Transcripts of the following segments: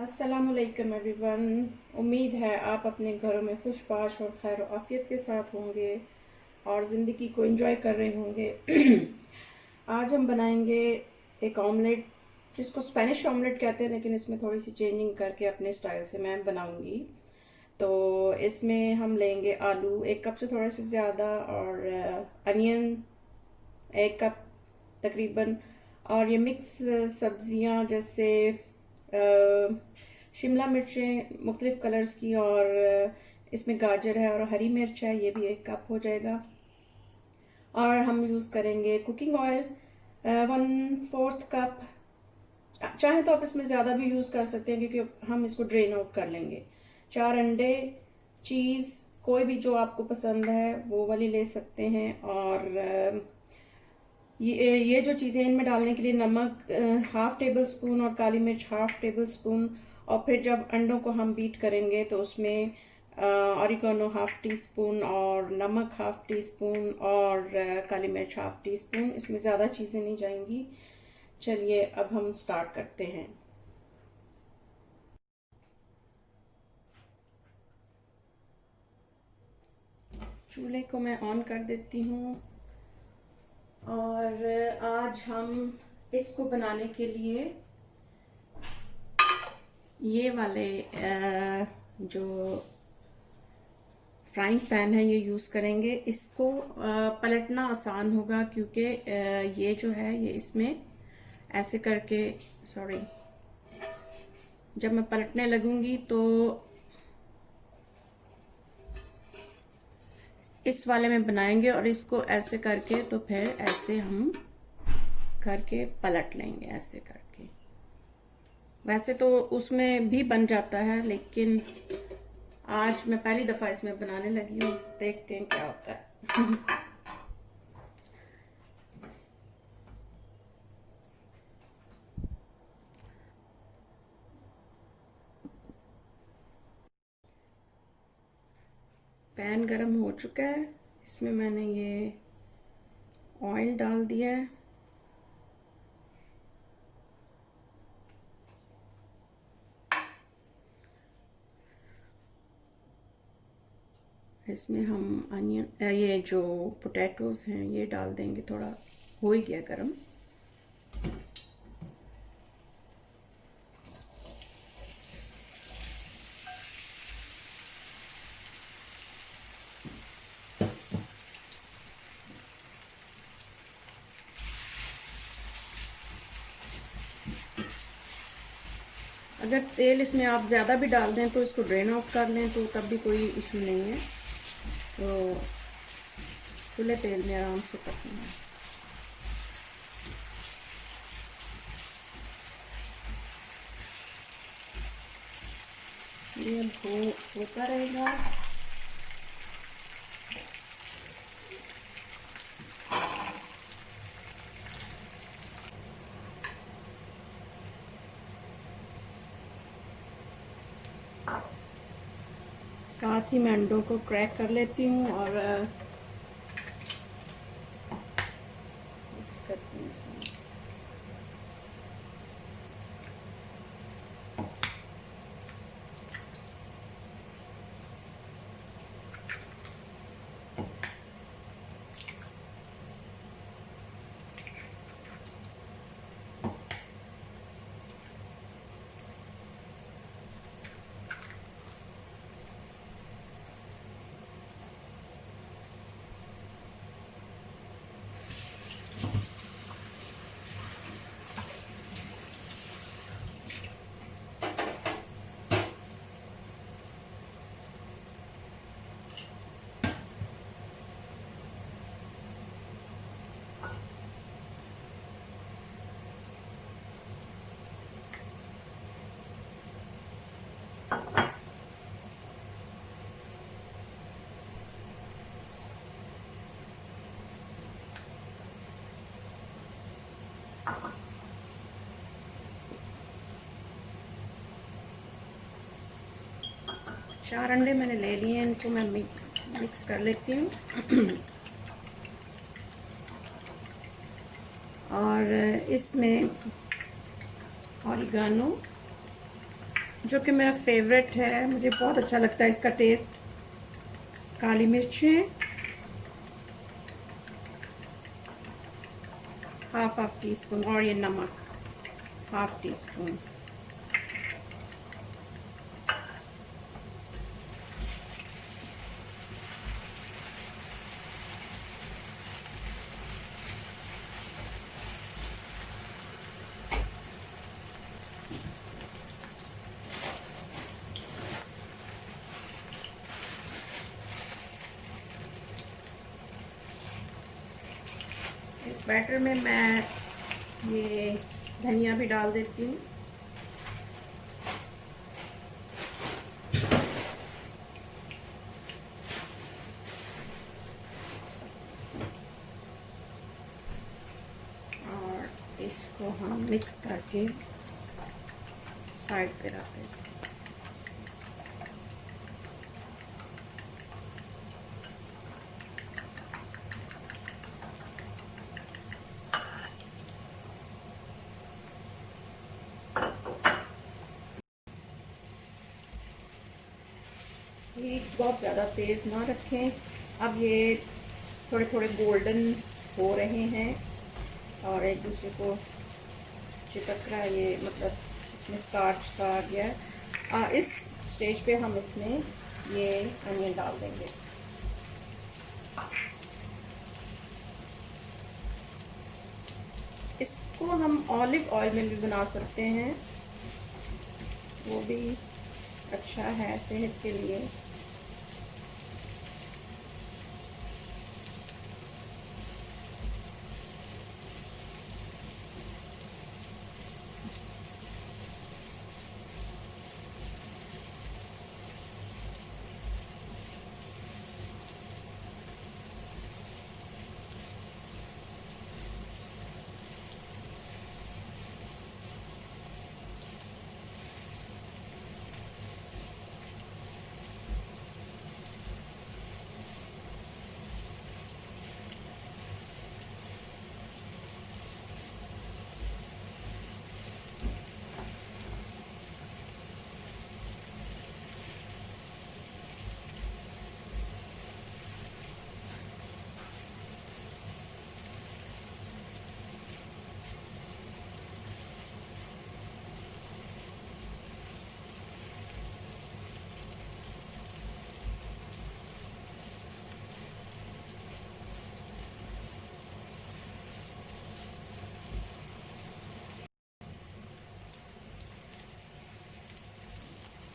अस्सलामुअलैकुम एवरीवन। उम्मीद है आप अपने घरों में खुशबाश और खैर आफियत के साथ होंगे और ज़िंदगी को एंजॉय कर रहे होंगे। आज हम बनाएंगे एक ऑमलेट, जिसको स्पेनिश ऑमलेट कहते हैं, लेकिन इसमें थोड़ी सी चेंजिंग करके अपने स्टाइल से मैं बनाऊंगी। तो इसमें हम लेंगे आलू 1 कप से थोड़ा सा ज़्यादा, और अनियन 1 कप तकरीबन। और ये मिक्स सब्जियां जैसे शिमला मिर्चें मुख्तलिफ कलर्स की, और इसमें गाजर है और हरी मिर्च है, ये भी 1 कप हो जाएगा। और हम यूज़ करेंगे कुकिंग ऑयल 1/4 कप। चाहे तो आप इसमें ज़्यादा भी यूज़ कर सकते हैं, क्योंकि हम इसको ड्रेन आउट कर लेंगे। 4 अंडे, चीज़ कोई भी जो आपको पसंद है वो वाली ले सकते हैं। और ये जो चीज़ें इनमें डालने के लिए, नमक 1/2 टेबल स्पून और काली मिर्च 1/2 टेबल स्पून। और फिर जब अंडों को हम बीट करेंगे तो उसमें ऑरिगेनो 1/2 टीस्पून और नमक 1/2 टीस्पून और काली मिर्च 1/2 टीस्पून। इसमें ज़्यादा चीज़ें नहीं जाएंगी। चलिए अब हम स्टार्ट करते हैं। चूल्हे को मैं ऑन कर देती हूँ। और आज हम इसको बनाने के लिए ये वाले जो फ्राइंग पैन है ये यूज़ करेंगे। इसको पलटना आसान होगा, क्योंकि ये जो है ये इसमें ऐसे करके, सॉरी, जब मैं पलटने लगूंगी तो इस वाले में बनाएंगे, और इसको ऐसे करके तो फिर ऐसे हम करके पलट लेंगे ऐसे करके। वैसे तो उसमें भी बन जाता है, लेकिन आज मैं पहली दफ़ा इसमें बनाने लगी हूँ, देखते हैं क्या होता है। पैन गरम हो चुका है, इसमें मैंने ये ऑयल डाल दिया है। इसमें हम अनियन, ये जो पोटैटोज़ हैं ये डाल देंगे। थोड़ा हो ही गया गरम। अगर तेल इसमें आप ज़्यादा भी डाल दें तो इसको ड्रेन आउट कर लें तो तब भी कोई इशू नहीं है। तो खुले तेल में आराम से पकना है। ये होता रहेगा। साथ ही मैं अंडों को क्रैक कर लेती हूँ और मिक्स करती हूँ इसमें। चार अंडे मैंने ले लिए हैं, इनको मैं मिक्स कर लेती हूँ। और इसमें ऑरिगानो जो कि मेरा फेवरेट है, मुझे बहुत अच्छा लगता है इसका टेस्ट। काली मिर्चें हाफ टी स्पून, और ये नमक हाफ टी स्पून। इस बैटर में मैं ये धनिया भी डाल देती हूँ। और इसको हम मिक्स करके साइड पे रख देते हैं। ये बहुत ज़्यादा तेज़ ना रखें। अब ये थोड़े थोड़े गोल्डन हो रहे हैं और एक दूसरे को चिपक रहा है, ये मतलब इसमें स्टार्च सा आ गया है। इस स्टेज पे हम इसमें ये अनियन डाल देंगे। इसको हम ऑलिव ऑयल में भी बना सकते हैं, वो भी अच्छा है सेहत के लिए।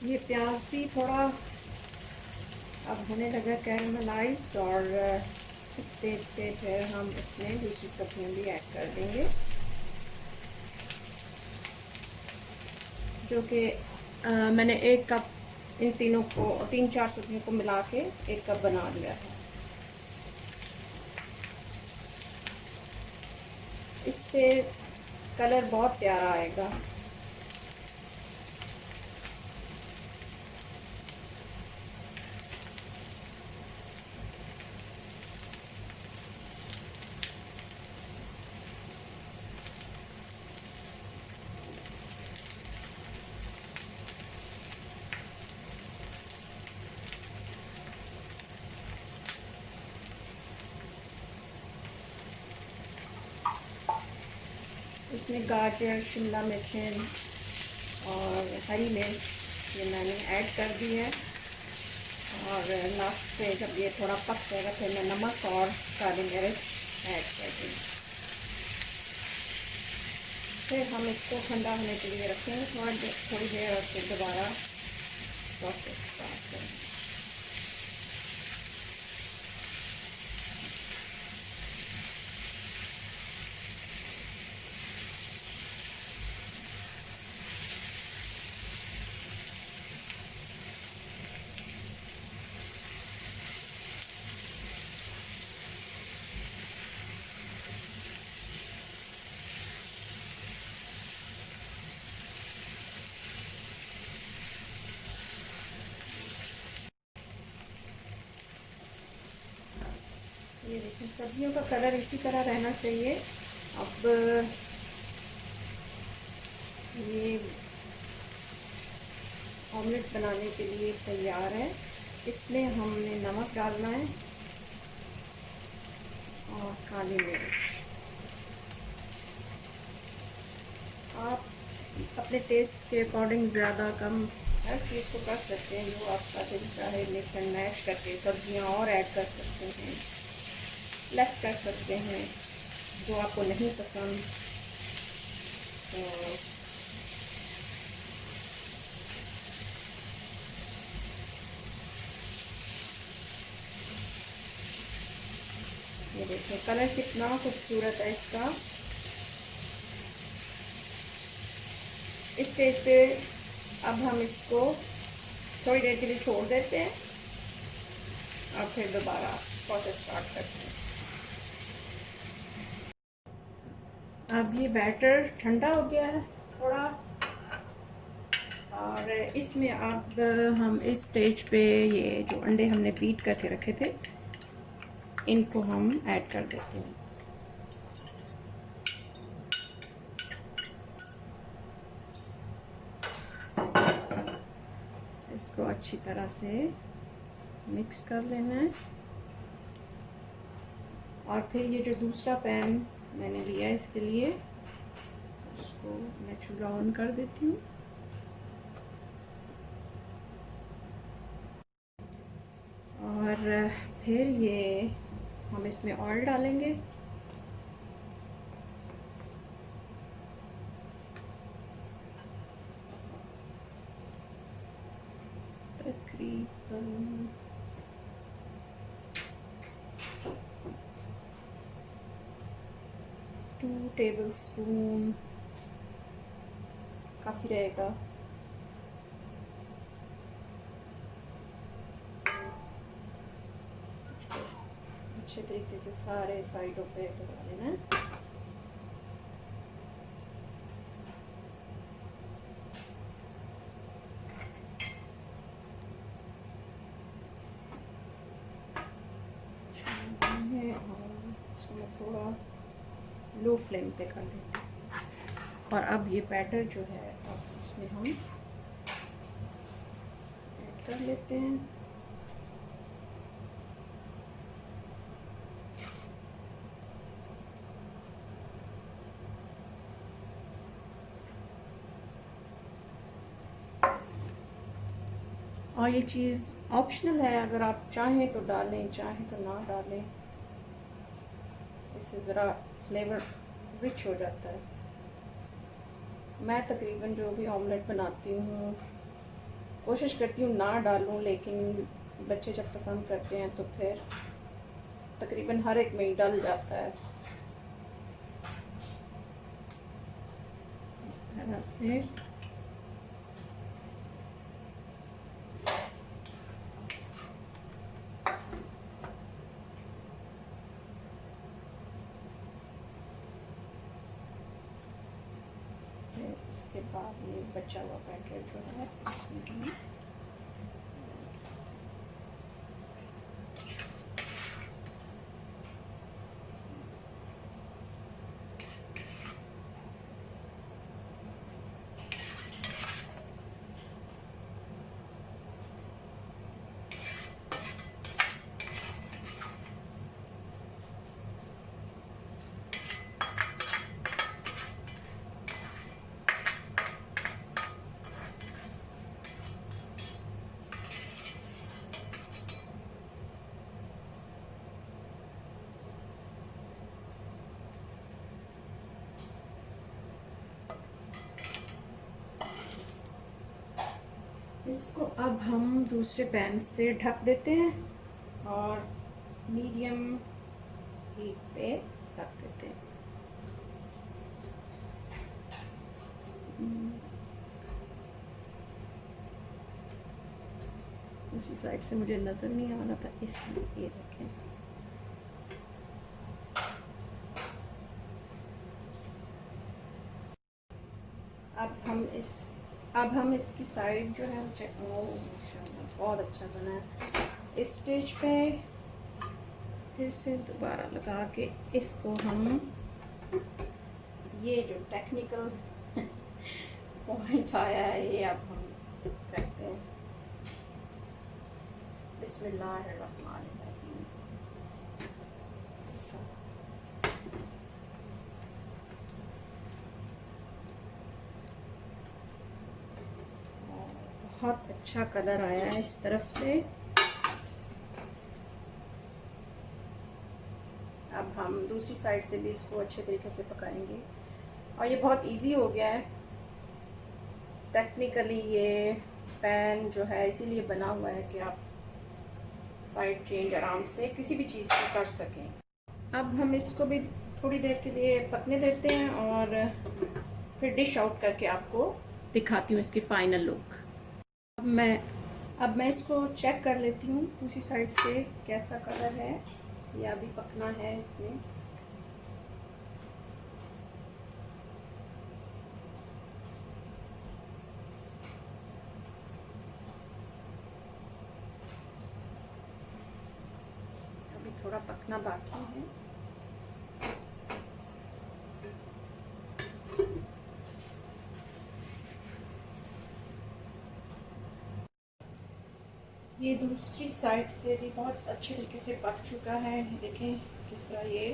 ये प्याज भी थोड़ा अब होने लगा कैरमलाइज्ड, और इस स्टेज पे फिर हम इसमें दूसरी सब्जियां भी ऐड कर देंगे, जो कि मैंने 1 कप इन तीनों को 3-4 सब्जियों को मिला के 1 कप बना लिया है। इससे कलर बहुत प्यारा आएगा। इसमें गाजर, शिमला मिर्चें और हरी मिर्च ये मैंने ऐड कर दी है। और लास्ट पे जब ये थोड़ा पक जाएगा फिर मैं नमक और काली मिर्च ऐड कर दूँगी। फिर हम इसको ठंडा होने के लिए रखेंगे थोड़ी देर, और फिर दोबारा प्रोसेस स्टार्ट करेंगे। ये देखिए सब्जियों का कलर इसी तरह रहना चाहिए। अब ये ऑमलेट बनाने के लिए तैयार है। इसमें हमने नमक डालना है और काली मिर्च। आप अपने टेस्ट के अकॉर्डिंग ज़्यादा कम हर चीज़ को कर सकते हैं, जो आपका दिल चाहे मिक्स एंड मैच करके सब्जियां और ऐड कर सकते हैं, लेस कर सकते हैं जो आपको नहीं पसंद। तो ये देखिए कलर कितना खूबसूरत है इसका। इस स्टेज पे अब हम इसको थोड़ी देर के लिए छोड़ देते हैं और फिर दोबारा प्रोसेस स्टार्ट करते हैं। अब ये बैटर ठंडा हो गया है थोड़ा, और इसमें अब हम इस स्टेज पे ये जो अंडे हमने बीट करके रखे थे इनको हम ऐड कर देते हैं। इसको अच्छी तरह से मिक्स कर लेना है। और फिर ये जो दूसरा पैन मैंने लिया इसके लिए, उसको मैं चूल्हा ऑन कर देती हूँ। और फिर ये हम इसमें ऑयल डालेंगे। तकरीबन 2 टेबलस्पून काफ़ी रहेगा। अच्छे तरीके से सारे साइडों पे लगा देना है। और इसको थोड़ा लो फ्लेम पे कर देते हैं। और अब ये बैटर जो है अब इसमें हम ऐड कर लेते हैं। और ये चीज़ ऑप्शनल है, अगर आप चाहें तो डालें, चाहें तो ना डालें। इससे ज़रा फ्लेवर रिच हो जाता है। मैं तकरीबन जो भी ऑमलेट बनाती हूँ कोशिश करती हूँ ना डालूँ, लेकिन बच्चे जब पसंद करते हैं तो फिर तकरीबन हर एक में ही डल जाता है। इस तरह से इसके बाद ये बचा हुआ बैटर जो है इसमें हम इसको अब हम दूसरे पैन से ढक देते हैं और मीडियम हीट पे रख देते हैं। दूसरी साइड से मुझे नज़र नहीं आ रहा था, इसलिए ये देखें। अब हम इसकी साइड जो है चेक, माशाल्लाह बहुत अच्छा बना है। इस स्टेज पे फिर से दोबारा लगा के इसको हम, ये जो टेक्निकल पॉइंट आया है ये अब हम करते बिस्मिल्लाहिर्रहमानिर्रहीम। बहुत अच्छा कलर आया है इस तरफ से। अब हम दूसरी साइड से भी इसको अच्छे तरीके से पकाएंगे। और ये बहुत इजी हो गया है। टेक्निकली ये पैन जो है इसीलिए बना हुआ है कि आप साइड चेंज आराम से किसी भी चीज़ को कर सकें। अब हम इसको भी थोड़ी देर के लिए पकने देते हैं और फिर डिश आउट करके आपको दिखाती हूँ इसकी फाइनल लुक। अब मैं इसको चेक कर लेती हूँ दूसरी साइड से कैसा कलर है। ये अभी पकना है इसमें। अभी थोड़ा पकना बाकी है। ये दूसरी साइड से भी बहुत अच्छे तरीके से पक चुका है। देखें किस तरह ये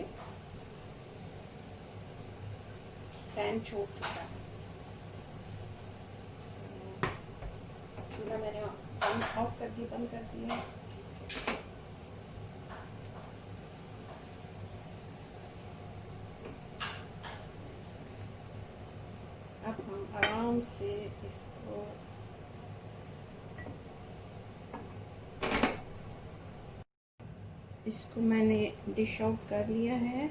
पैन छोड़ चुका है। चूल्हा मैंने ऑफ कर दिया, बंद कर दिया। अब हम आराम से इसको मैंने डिश आउट कर लिया है।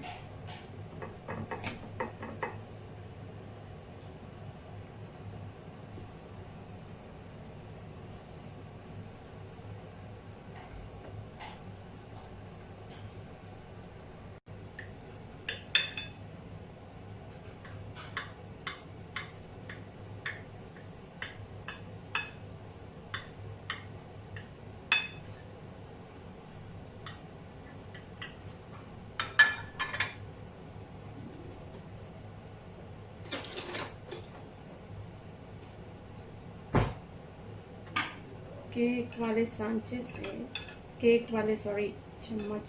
केक वाले चम्मच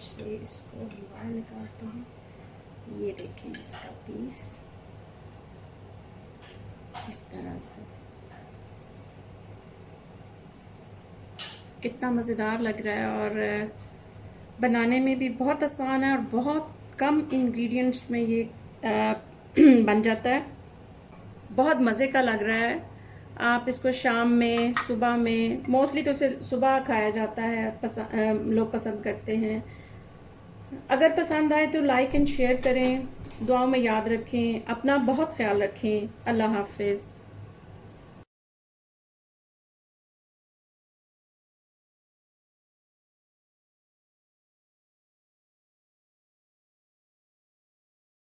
से इसको हम बाहर निकालते हैं। ये देखें इसका पीस इस तरह से कितना मज़ेदार लग रहा है और बनाने में भी बहुत आसान है और बहुत कम इंग्रेडिएंट्स में ये बन जाता है। बहुत मज़े का लग रहा है। आप इसको शाम में, सुबह में, मोस्टली तो इसे सुबह खाया जाता है, लोग पसंद करते हैं। अगर पसंद आए तो लाइक एंड शेयर करें। दुआओं में याद रखें। अपना बहुत ख्याल रखें। अल्लाह हाफिज़।